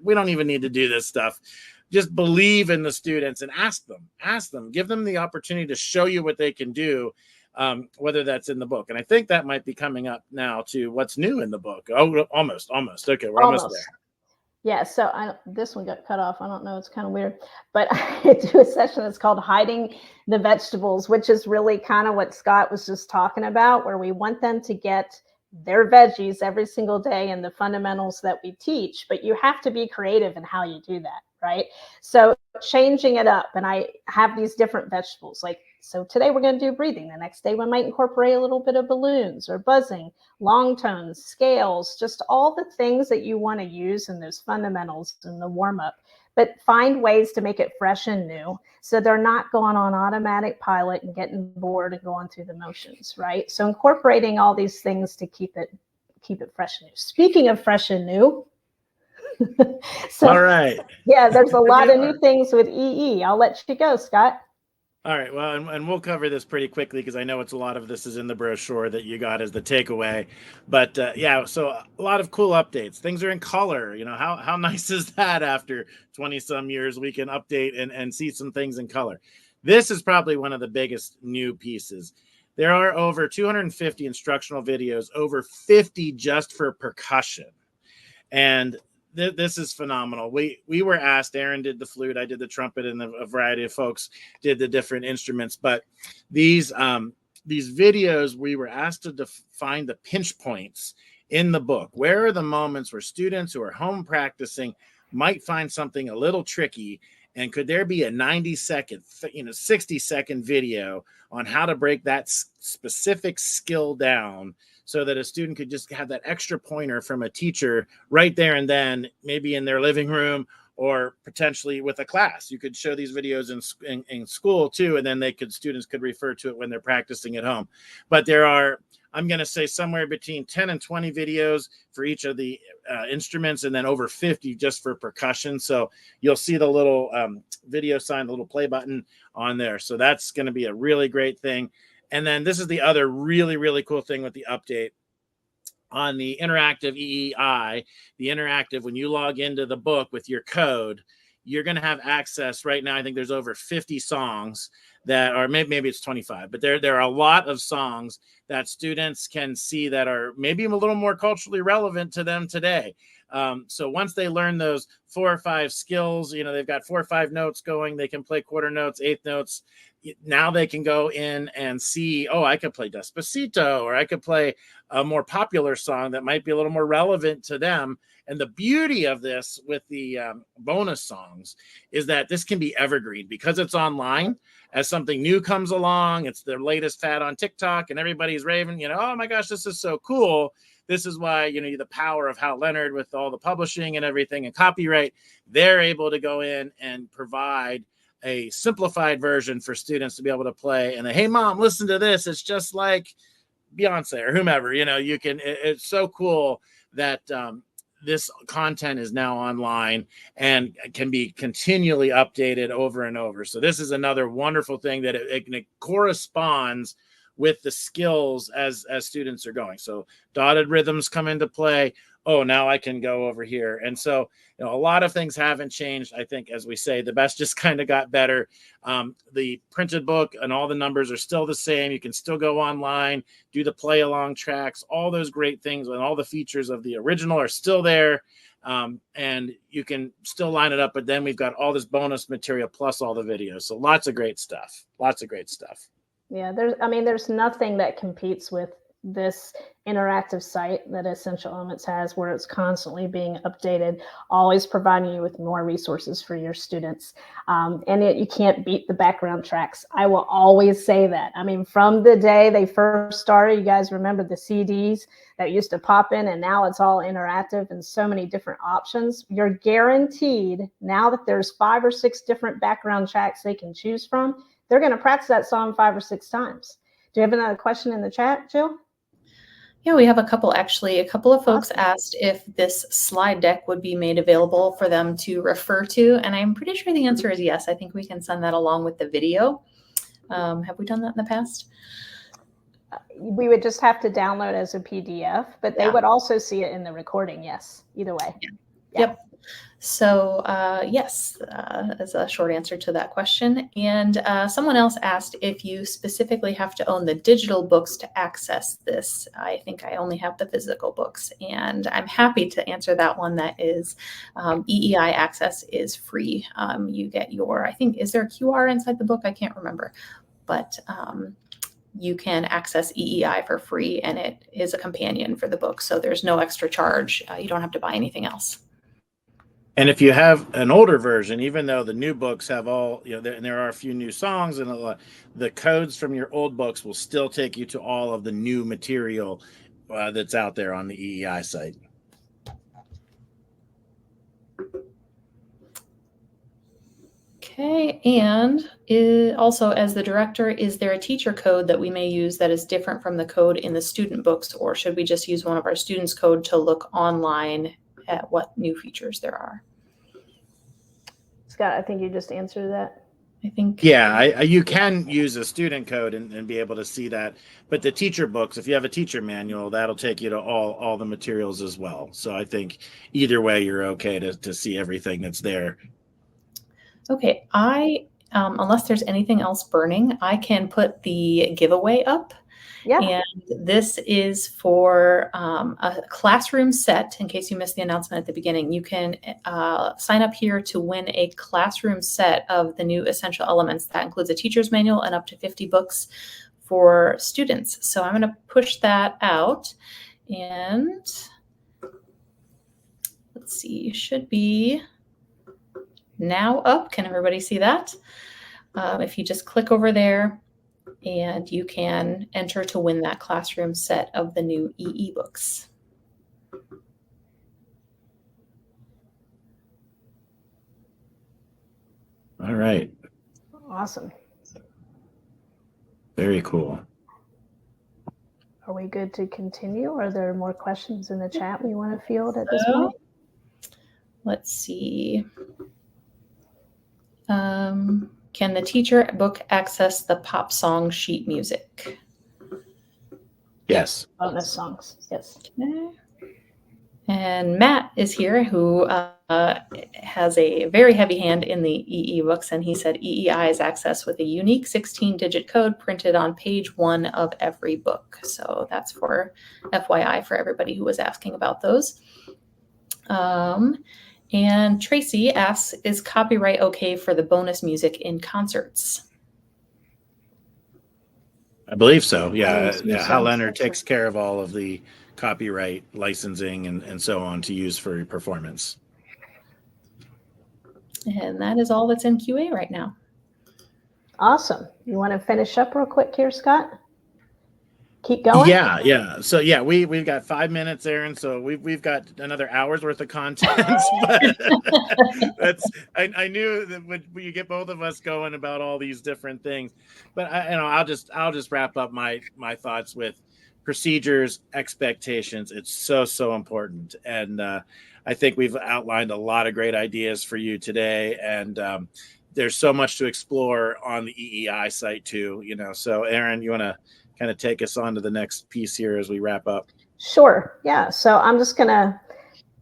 Speaker 3: we don't even need to do this stuff. Just believe in the students and ask them, give them the opportunity to show you what they can do, whether that's in the book. And I think that might be coming up now to what's new in the book. Oh, almost. Okay, we're almost there.
Speaker 2: Yeah, so this one got cut off. I don't know. It's kind of weird. But I do a session that's called Hiding the Vegetables, which is really kind of what Scott was just talking about, where we want them to get their veggies every single day and the fundamentals that we teach. But you have to be creative in how you do that, right? So changing it up. And I have these different vegetables. So today we're going to do breathing. The next day we might incorporate a little bit of balloons or buzzing, long tones, scales, just all the things that you want to use in those fundamentals in the warm up. But find ways to make it fresh and new, so they're not going on automatic pilot and getting bored and going through the motions, right? So incorporating all these things to keep it fresh and new. Speaking of fresh and new, so
Speaker 3: all right,
Speaker 2: yeah, there's a lot of new things with EE. I'll let you go, Scott.
Speaker 3: All right. Well, and we'll cover this pretty quickly because I know it's a lot of this is in the brochure that you got as the takeaway. But so a lot of cool updates. Things are in color. How nice is that? After 20 some years, we can update and see some things in color. This is probably one of the biggest new pieces. There are over 250 instructional videos, over 50 just for percussion. And this is phenomenal. We were asked, Erin did the flute, I did the trumpet, and a variety of folks did the different instruments. But these videos, we were asked to find the pinch points in the book. Where are the moments where students who are home practicing might find something a little tricky? And could there be a 90-second, 60-second video on how to break that specific skill down so that a student could just have that extra pointer from a teacher right there and then, maybe in their living room or potentially with a class. You could show these videos in school too, and then students could refer to it when they're practicing at home. But there are, I'm going to say, somewhere between 10 and 20 videos for each of the instruments, and then over 50 just for percussion. So you'll see the little video sign, the little play button on there. So that's going to be a really great thing. And then this is the other really, really cool thing with the update. On the interactive EEI, the interactive, when you log into the book with your code, you're going to have access. Right now, I think there's over 50 songs that are, maybe it's 25, but there are a lot of songs that students can see that are maybe a little more culturally relevant to them today. So once they learn those 4 or 5 skills, they've got 4 or 5 notes going, they can play quarter notes, eighth notes. Now they can go in and see, oh, I could play Despacito, or I could play a more popular song that might be a little more relevant to them. And the beauty of this with the bonus songs is that this can be evergreen because it's online. As something new comes along, it's the latest fad on TikTok and everybody's raving, oh my gosh, this is so cool. This is why, the power of Hal Leonard with all the publishing and everything and copyright, they're able to go in and provide a simplified version for students to be able to play. And hey, mom, listen to this. It's just like Beyonce or whomever, you can, it's so cool that this content is now online and can be continually updated over and over. So this is another wonderful thing that it corresponds with the skills as students are going. So dotted rhythms come into play. Oh, now I can go over here. And so, a lot of things haven't changed. I think, as we say, the best just kind of got better. The printed book and all the numbers are still the same. You can still go online, do the play along tracks, all those great things, and all the features of the original are still there. And you can still line it up, but then we've got all this bonus material plus all the videos. So lots of great stuff.
Speaker 2: Yeah, there's nothing that competes with this interactive site that Essential Elements has, where it's constantly being updated, always providing you with more resources for your students. And you can't beat the background tracks. I will always say that. From the day they first started, you guys remember the CDs that used to pop in, and now it's all interactive and so many different options. You're guaranteed now that there's 5 or 6 different background tracks they can choose from, they're going to practice that song 5 or 6 times. Do you have another question in the chat, Jill?
Speaker 1: Yeah, we have a couple, actually. A couple of folks asked if this slide deck would be made available for them to refer to, and I'm pretty sure the answer is yes. I think we can send that along with the video. Have we done that in the past?
Speaker 2: We would just have to download as a PDF, but they would also see it in the recording, yes, either way.
Speaker 1: Yeah. Yep. So yes, as a short answer to that question. And someone else asked if you specifically have to own the digital books to access this. I think I only have the physical books, and I'm happy to answer that one. That is EEI access is free. You get I think, is there a QR inside the book? I can't remember, but you can access EEI for free, and it is a companion for the book. So there's no extra charge. You don't have to buy anything else.
Speaker 3: And if you have an older version, even though the new books have all, and there are a few new songs, and the codes from your old books will still take you to all of the new material that's out there on the EEI site.
Speaker 1: Okay, and also, as the director, is there a teacher code that we may use that is different from the code in the student books, or should we just use one of our students' code to look online at what new features there are?
Speaker 2: Scott, I think you just answered that.
Speaker 1: I think.
Speaker 3: Yeah, you can use a student code and be able to see that. But the teacher books, if you have a teacher manual, that'll take you to all the materials as well. So I think either way, you're okay to see everything that's there.
Speaker 1: Okay, unless there's anything else burning, I can put the giveaway up.
Speaker 2: Yeah.
Speaker 1: And this is for a classroom set. In case you missed the announcement at the beginning, you can sign up here to win a classroom set of the new Essential Elements. That includes a teacher's manual and up to 50 books for students. So I'm going to push that out, and let's see, should be now up. Can everybody see that? If you just click over there, and you can enter to win that classroom set of the new EE books.
Speaker 3: All right.
Speaker 2: Awesome.
Speaker 3: Very cool.
Speaker 2: Are we good to continue? Are there more questions in the chat we want to field at this point?
Speaker 1: Let's see. Can the teacher book access the pop song sheet music?
Speaker 3: Yes.
Speaker 2: Bonus songs, yes.
Speaker 1: Okay. And Matt is here, who has a very heavy hand in the EE books, and he said EEI is accessed with a unique 16-digit code printed on page 1 of every book. So that's for FYI for everybody who was asking about those. And Tracy asks, is copyright okay for the bonus music in concerts?
Speaker 3: I believe so. Yeah.
Speaker 2: So.
Speaker 3: Hal Leonard takes care of all of the copyright licensing and so on to use for your performance.
Speaker 1: And that is all that's in QA right now.
Speaker 2: Awesome. You want to finish up real quick here, Scott? Keep going?
Speaker 3: Yeah. So yeah, we've got 5 minutes, Erin. So we've got another hour's worth of content. But I knew that when you get both of us going about all these different things. But I'll just wrap up my thoughts with procedures, expectations. It's so important. And I think we've outlined a lot of great ideas for you today. And there's so much to explore on the EEI site too, So Erin, you want to kind of take us on to the next piece here as we wrap up?
Speaker 2: Sure. Yeah. So I'm just going to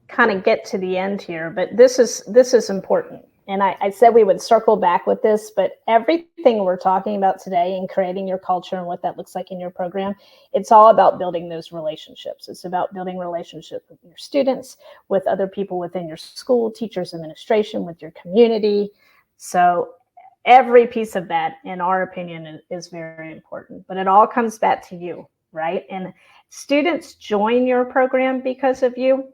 Speaker 2: kind of get to the end here, but this is important. And I said we would circle back with this, but everything we're talking about today and creating your culture and what that looks like in your program, it's all about building those relationships. It's about building relationships with your students, with other people within your school, teachers, administration, with your community. So every piece of that, in our opinion, is very important, but it all comes back to you, right? And students join your program because of you,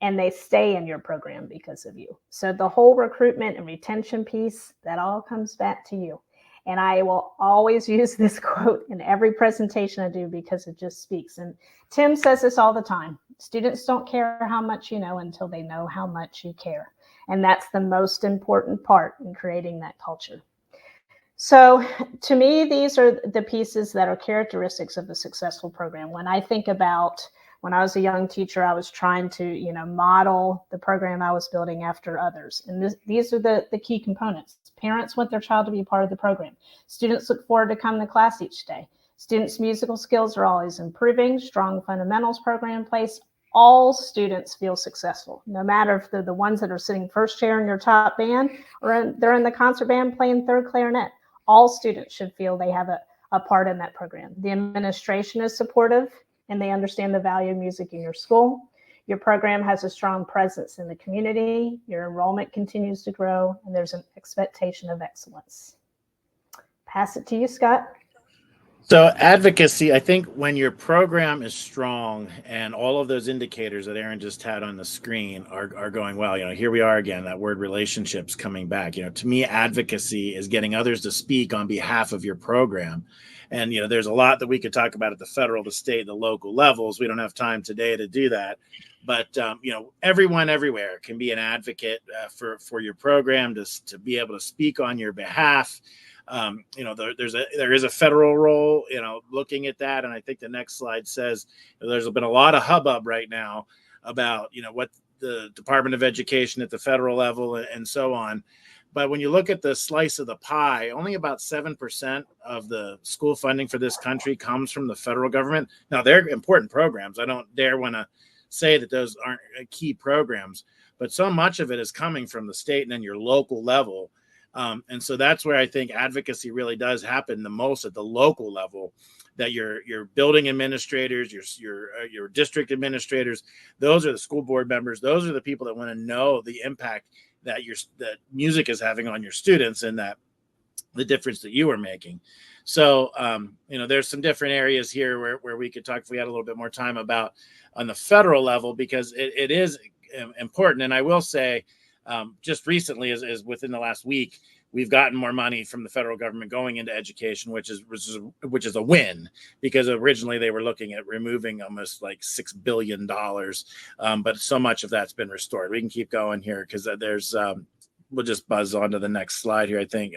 Speaker 2: and they stay in your program because of you. So the whole recruitment and retention piece, that all comes back to you. And I will always use this quote in every presentation I do because it just speaks. And Tim says this all the time. Students don't care how much you know until they know how much you care. And that's the most important part in creating that culture. So to me, these are the pieces that are characteristics of a successful program. When I think about when I was a young teacher, I was trying to, model the program I was building after others. And these are the key components. Parents want their child to be part of the program. Students look forward to coming to class each day. Students' musical skills are always improving. Strong fundamentals program in place. All students feel successful, no matter if they're the ones that are sitting first chair in your top band or they're in the concert band playing third clarinet. All students should feel they have a part in that program. The administration is supportive and they understand the value of music in your school. Your program has a strong presence in the community. Your enrollment continues to grow and there's an expectation of excellence. Pass it to you, Scott.
Speaker 3: So advocacy, I think when your program is strong and all of those indicators that Erin just had on the screen are going well, here we are again, that word relationships coming back. To me, advocacy is getting others to speak on behalf of your program. And, there's a lot that we could talk about at the federal, the state, the local levels. We don't have time today to do that. But, everyone everywhere can be an advocate for your program to be able to speak on your behalf. There is a federal role, looking at that. And I think the next slide says there's been a lot of hubbub right now about, what the Department of Education at the federal level and so on. But when you look at the slice of the pie, only about 7% of the school funding for this country comes from the federal government. Now, they're important programs. I don't dare want to say that those aren't key programs, but so much of it is coming from the state and then your local level. And so that's where I think advocacy really does happen the most at the local level, that your building administrators, your district administrators, those are the school board members. Those are the people that want to know the impact that that music is having on your students and that the difference that you are making. So, there's some different areas here where we could talk if we had a little bit more time about on the federal level, because it is important. And I will say, just recently, as within the last week, we've gotten more money from the federal government going into education, which is a win, because originally they were looking at removing almost like $6 billion. But so much of that's been restored. We can keep going here because there's, we'll just buzz on to the next slide here. I think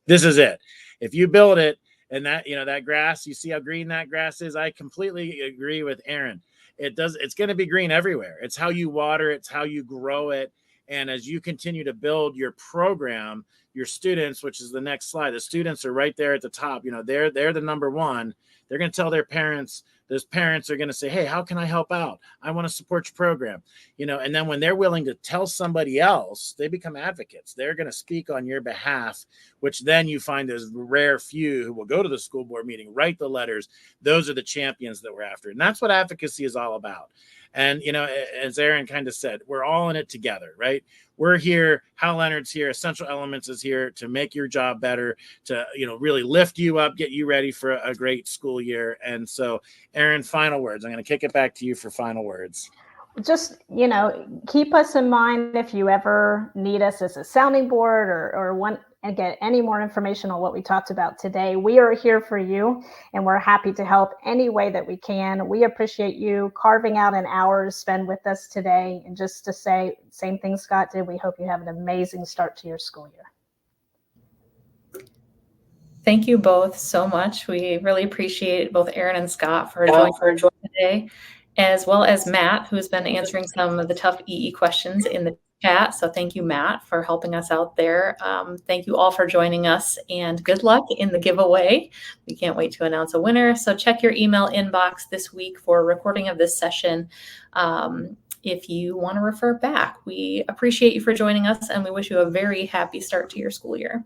Speaker 3: this is it. If you build it, and that, that grass, you see how green that grass is? I completely agree with Erin. It's going to be green everywhere. It's how you water it, it's how you grow it. And as you continue to build your program, your students, which is the next slide, the students are right there at the top. They're the number one. They're going to tell their parents. Those parents are going to say, hey, how can I help out? I want to support your program. And then when they're willing to tell somebody else, they become advocates. They're going to speak on your behalf, which then you find those rare few who will go to the school board meeting, write the letters. Those are the champions that we're after. And that's what advocacy is all about. And, as Erin kind of said, we're all in it together, right? We're here. Hal Leonard's here. Essential Elements is here to make your job better, to, really lift you up, get you ready for a great school year. And so, Erin, final words. I'm going to kick it back to you for final words.
Speaker 2: Just, keep us in mind if you ever need us as a sounding board or want to get any more information on what we talked about today. We are here for you, and we're happy to help any way that we can. We appreciate you carving out an hour to spend with us today. And just to say, same thing Scott did, we hope you have an amazing start to your school year.
Speaker 1: Thank you both so much. We really appreciate both Erin and Scott for joining today, as well as Matt, who's been answering some of the tough EE questions in the chat. So thank you, Matt, for helping us out there. Thank you all for joining us, and good luck in the giveaway. We can't wait to announce a winner. So check your email inbox this week for a recording of this session if you want to refer back. We appreciate you for joining us, and we wish you a very happy start to your school year.